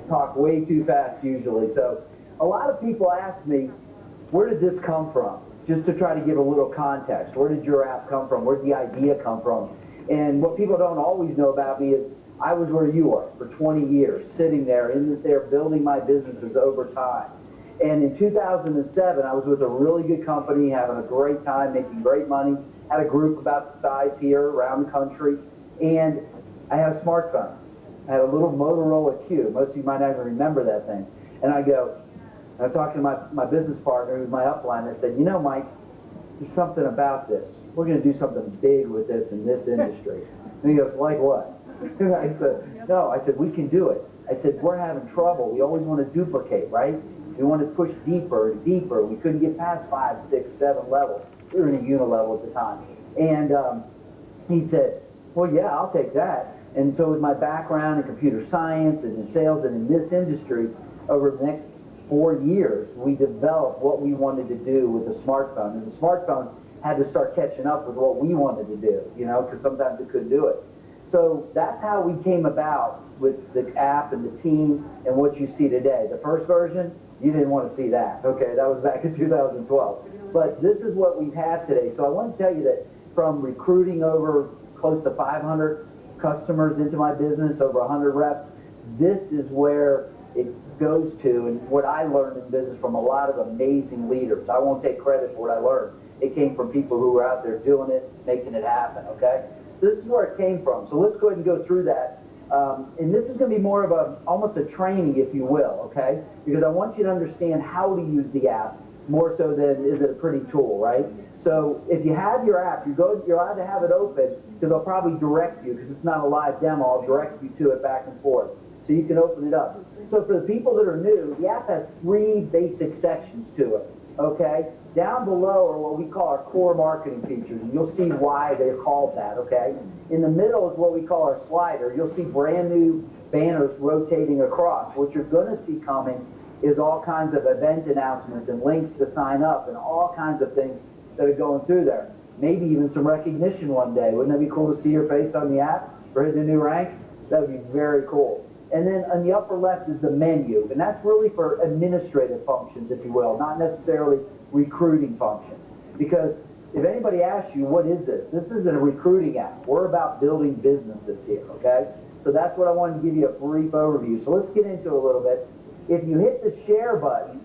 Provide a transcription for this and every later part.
talk way too fast usually. So a lot of people ask me, where did this come from? Just to try to give a little context. Where did your app come from? Where did the idea come from? And what people don't always know about me is I was where you are for 20 years, sitting there, building my businesses over time. And in 2007, I was with a really good company, having a great time, making great money, had a group about the size here around the country, and I had a smartphone. I had a little Motorola Q. Most of you might not even remember that thing. And I'm talking to my business partner, who's my upline, I said, you know, Mike, there's something about this. We're going to do something big with this in this industry. And he goes, like what? And I said, no. I said, we can do it. I said, we're having trouble. We always want to duplicate, right? We want to push deeper and deeper. We couldn't get past 5, 6, 7 levels. We were in a unilevel at the time. And he said, well, yeah, I'll take that. And so with my background in computer science and in sales and in this industry, over the next 4 years, we developed what we wanted to do with the smartphone. And the smartphone had to start catching up with what we wanted to do, you know, because sometimes it couldn't do it. So that's how we came about with the app and the team and what you see today. The first version, you didn't want to see that. Okay, that was back in 2012. But this is what we've had today. So I want to tell you that from recruiting over close to 500 customers into my business, over 100 reps, this is where it goes to, and what I learned in business from a lot of amazing leaders. I won't take credit for what I learned. It came from people who were out there doing it, making it happen, okay? So this is where it came from. So let's go ahead and go through that. And this is going to be more of almost a training, if you will, okay? Because I want you to understand how to use the app more so than is it a pretty tool, right? So if you have your app, you're allowed to have it open because I'll probably direct you, because it's not a live demo, I'll direct you to it back and forth. So you can open it up. So for the people that are new, the app has 3 basic sections to it, okay? Down below are what we call our core marketing features, and you'll see why they're called that, okay? In the middle is what we call our slider. You'll see brand new banners rotating across. What you're going to see coming is all kinds of event announcements and links to sign up and all kinds of things that are going through there. Maybe even some recognition one day. Wouldn't that be cool to see your face on the app for hitting a new rank? That would be very cool. And then on the upper left is the menu, and that's really for administrative functions, if you will, not necessarily recruiting functions. Because if anybody asks you, what is this? This isn't a recruiting app. We're about building businesses here, okay? So that's what I wanted to give you a brief overview. So let's get into it a little bit. If you hit the share button,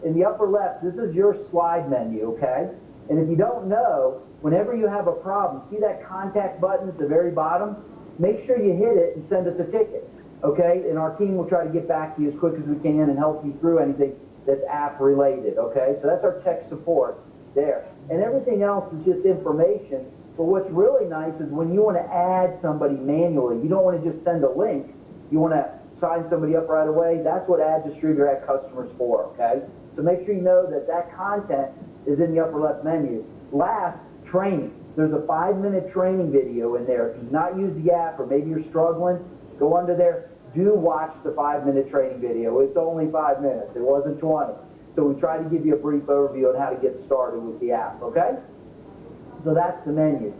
in the upper left, this is your slide menu, okay? And if you don't know, whenever you have a problem, see that contact button at the very bottom? Make sure you hit it and send us a ticket, okay? And our team will try to get back to you as quick as we can and help you through anything that's app related, okay? So that's our tech support there. And everything else is just information. But what's really nice is when you want to add somebody manually, you don't want to just send a link. You want to sign somebody up right away. That's what Ad Distributor Ad Customers for, okay? So make sure you know that that content is in the upper left menu. Last, training. There's a 5-minute training video in there. If you've not used the app or maybe you're struggling, go under there. Do watch the 5-minute training video. It's only 5 minutes. It wasn't 20. So we try to give you a brief overview on how to get started with the app, okay? So that's the menu.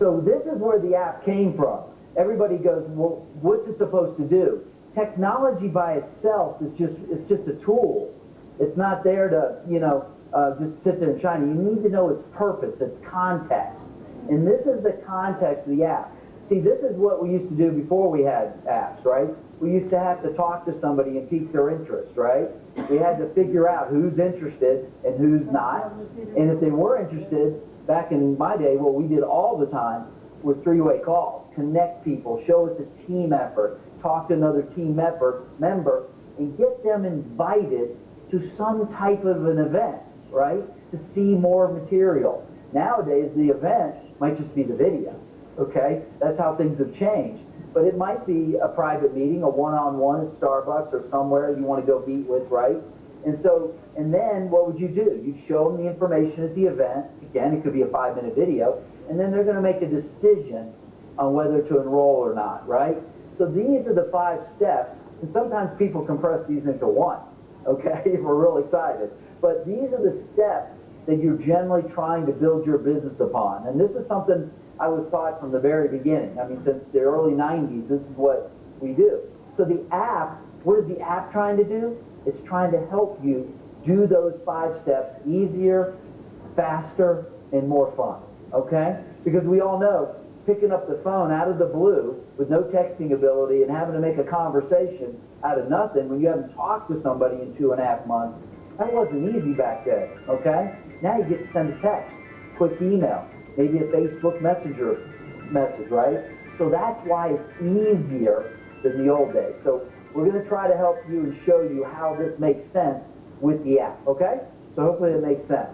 So this is where the app came from. Everybody goes, well, what's it supposed to do? Technology by itself is just a tool. It's not there to, just sit there and shine. You need to know its purpose, its context. And this is the context of the app. See, this is what we used to do before we had apps, right? We used to have to talk to somebody and pique their interest, right? We had to figure out who's interested and who's not. And if they were interested, back in my day, what we did all the time was 3-way calls. Connect people, show us a team effort, talk to another team member, and get them invited to some type of an event, right? To see more material. Nowadays, the event might just be the video, okay? That's how things have changed. But it might be a private meeting, a one-on-one at Starbucks or somewhere you want to go meet with, right? And then what would you do? You'd show them the information at the event. Again, it could be a 5-minute video. And then they're going to make a decision on whether to enroll or not, right? So these are the 5 steps. And sometimes people compress these into one, okay, if we're real excited. But these are the steps that you're generally trying to build your business upon. And this is something I was taught from the very beginning. I mean, since the early 90s, this is what we do. So the app What is the app trying to do? It's trying to help you do those 5 steps easier, faster, and more fun, okay? Because we all know picking up the phone out of the blue with no texting ability and having to make a conversation out of nothing when you haven't talked to somebody in 2.5 months, that wasn't easy back then, okay? Now you get to send a text, quick email, maybe a Facebook Messenger message, right? So that's why it's easier than the old days. So we're going to try to help you and show you how this makes sense with the app, okay? So hopefully it makes sense.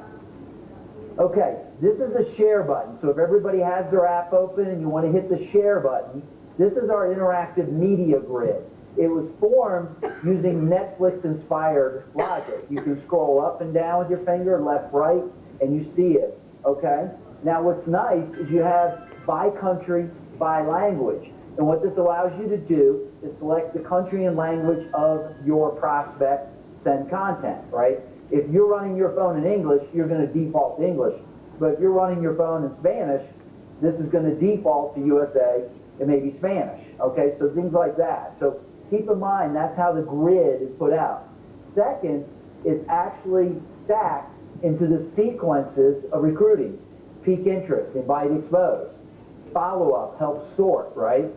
Okay, this is the share button. So if everybody has their app open and you want to hit the share button, this is our interactive media grid. It was formed using Netflix-inspired logic. You can scroll up and down with your finger, left, right, and you see it, okay? Now what's nice is you have by country, by language. And what this allows you to do is select the country and language of your prospect, send content, right? If you're running your phone in English, you're going to default to English. But if you're running your phone in Spanish, this is going to default to USA and maybe Spanish, okay? So things like that. So keep in mind, that's how the grid is put out. Second, it's actually stacked into the sequences of recruiting. Peak interest, invite, expose. Follow-up, help sort, right?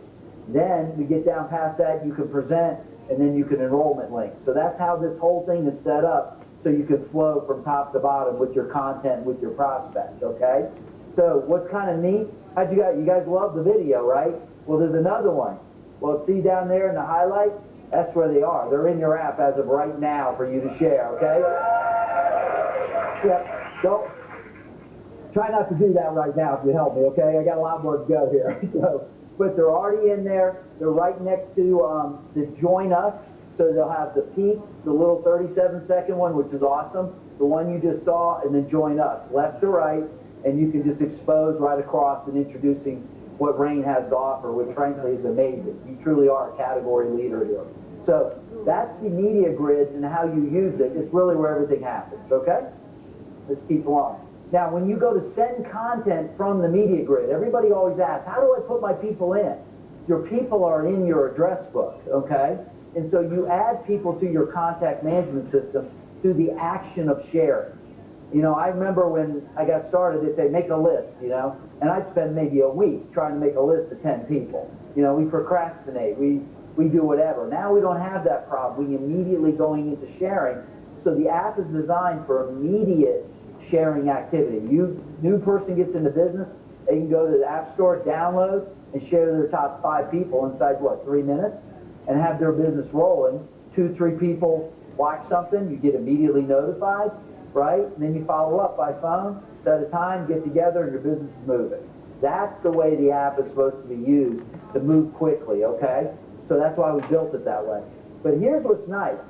Then we get down past that, you can present, and then you can enrollment link. So that's how this whole thing is set up, so you can flow from top to bottom with your content, with your prospects, okay? So what's kind of neat, how'd you guys love the video, right? Well, there's another one. Well, see down there in the highlight? That's where they are. They're in your app as of right now for you to share, okay? Yep, so try not to do that right now if you help me, okay? I got a lot more to go here. But they're already in there. They're right next to the Join Us. So they'll have the peak, the little 37-second one, which is awesome, the one you just saw, and then Join Us, left to right, and you can just expose right across and introducing what Reyne has to offer, which frankly is amazing. You truly are a category leader here. So that's the media grid and how you use it. It's really where everything happens, okay? Let's keep along. Now, when you go to send content from the media grid, everybody always asks, how do I put my people in? Your people are in your address book, okay? And so you add people to your contact management system through the action of sharing. You know, I remember when I got started, they'd say, make a list, you know, and I'd spend maybe a week trying to make a list of 10 people. You know, we procrastinate, we do whatever. Now we don't have that problem. We immediately going into sharing. So the app is designed for immediate sharing activity. New person gets into business, they can go to the App Store, download, and share their top 5 people inside, what, 3 minutes? And have their business rolling. 2, 3 people watch something, you get immediately notified, right? And then you follow up by phone, set a time, get together, and your business is moving. That's the way the app is supposed to be used to move quickly, okay? So that's why we built it that way. But here's what's nice,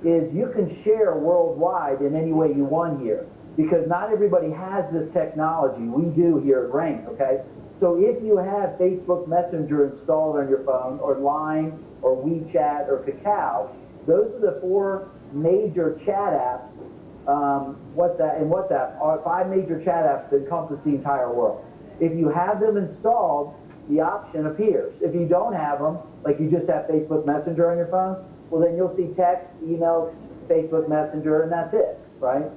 is you can share worldwide in any way you want here, because not everybody has this technology. We do here at Reyne, okay? So if you have Facebook Messenger installed on your phone, or Line, or WeChat, or Kakao, those are the 4 major chat apps, WhatsApp are 5 major chat apps that encompass the entire world. If you have them installed, the option appears. If you don't have them, like you just have Facebook Messenger on your phone, well then you'll see text, emails, Facebook Messenger, and that's it, right?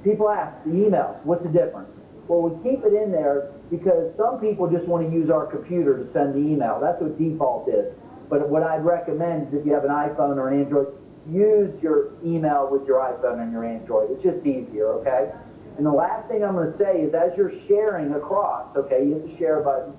People ask, the emails, what's the difference? Well, we keep it in there because some people just want to use our computer to send the email. That's what default is. But what I'd recommend is if you have an iPhone or an Android, use your email with your iPhone and your Android. It's just easier, okay? And the last thing I'm going to say is as you're sharing across, okay, you hit the share button,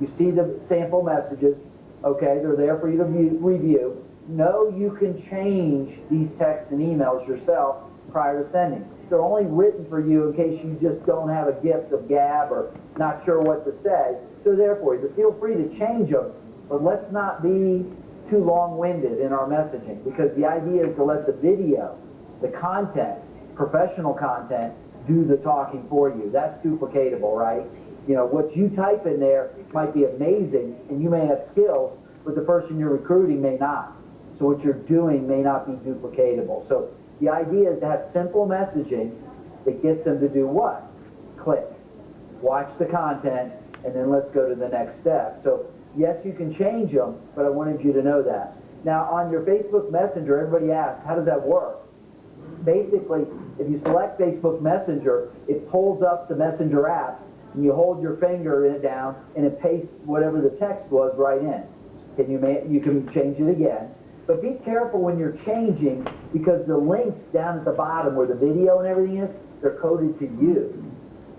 you see the sample messages, okay, they're there for you to review. Know you can change these texts and emails yourself prior to sending. They're only written for you in case you just don't have a gift of gab or not sure what to say. They're there for you. But feel free to change them, but let's not be too long-winded in our messaging, because the idea is to let the video, the content, professional content, do the talking for you. That's duplicatable, right? You know, what you type in there might be amazing, and you may have skills, but the person you're recruiting may not. So what you're doing may not be duplicatable. So the idea is to have simple messaging that gets them to do what? Click. Watch the content, and then let's go to the next step. So yes, you can change them, but I wanted you to know that. Now, on your Facebook Messenger, everybody asks, how does that work? Basically, if you select Facebook Messenger, it pulls up the Messenger app, and you hold your finger down, and it pastes whatever the text was right in. You can change it again. But be careful when you're changing, because the links down at the bottom where the video and everything is, they're coded to you,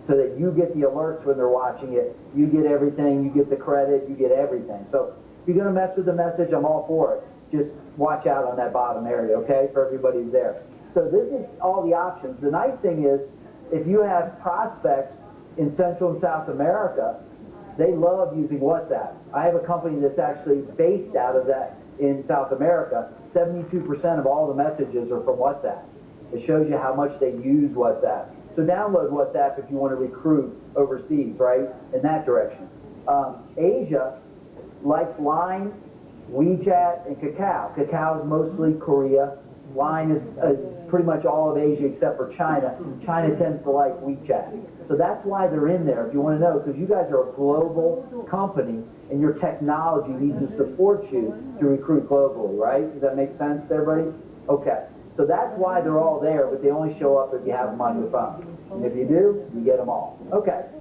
so that you get the alerts when they're watching it. You get everything, you get the credit, you get everything. So if you're going to mess with the message, I'm all for it. Just watch out on that bottom area, okay, for everybody who's there. So this is all the options. The nice thing is, if you have prospects in Central and South America, they love using WhatsApp. I have a company that's actually based out of that in South America. 72% of all the messages are from WhatsApp. It shows you how much they use WhatsApp. So download WhatsApp if you want to recruit overseas, right, in that direction. Asia likes Line, WeChat, and Kakao. Kakao is mostly Korea. Line is pretty much all of Asia except for China. China tends to like WeChat. So that's why they're in there, if you want to know, because you guys are a global company, and your technology needs to support you to recruit globally, right? Does that make sense to everybody? Okay. So that's why they're all there, but they only show up if you have them on your phone. And if you do, you get them all. Okay.